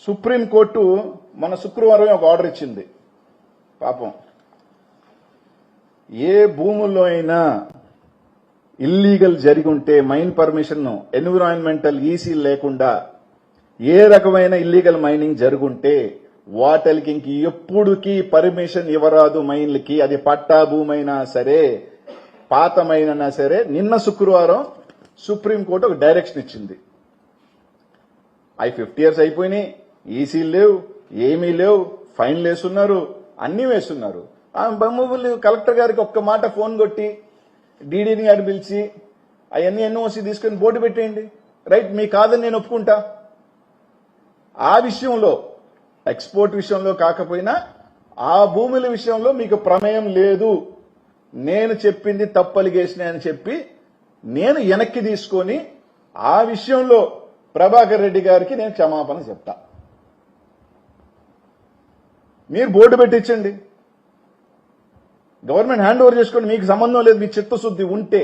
Supreme court మన శుక్రవారం ఒక ఆర్డర్ ఇచ్చింది. పాపం ఏ భూముల్లో అయినా ఇల్లీగల్ జరిగి ఉంటే మైన్ పర్మిషన్ ఎన్విరాన్మెంటల్ ఈసీ లేకుండా ఏ రకమైన ఇల్లీగల్ మైనింగ్ జరుగుంటే వాటికి ఇంక ఎప్పుడుకి పర్మిషన్ ఇవ్వరాదు మైన్లకి. అది పట్టా భూమైనా సరే పాతమైనా సరే. నిన్న శుక్రవారం సుప్రీంకోర్టు ఒక డైరెక్షన్ ఇచ్చింది. 50 years అయిపోయినాయి, ఈసీలు లేవు, ఏమీ లేవు, ఫైన్లు వేస్తున్నారు, అన్ని వేస్తున్నారు. ఆ బొమ్మలు కలెక్టర్ గారికి ఒక్క మాట ఫోన్ కొట్టి డీడీని గారిని పిలిచి అవన్నీ ఎన్ఓసి తీసుకుని బోర్డు పెట్టేయండి. రైట్, మీ కాదని నేను ఒప్పుకుంటా. ఆ విషయంలో ఎక్స్పోర్ట్ విషయంలో కాకపోయినా ఆ భూముల విషయంలో మీకు ప్రమేయం లేదు, నేను చెప్పింది తప్పు అలిగేషన్ అని చెప్పి నేను వెనక్కి తీసుకొని ఆ విషయంలో ప్రభాకర్ రెడ్డి గారికి నేను క్షమాపణ చెప్తా. మీరు బోర్డు పెట్టించండి, గవర్నమెంట్ హ్యాండ్ ఓవర్ చేసుకోండి. మీకు సంబంధం లేదు, మీ చిత్తశుద్ధి ఉంటే.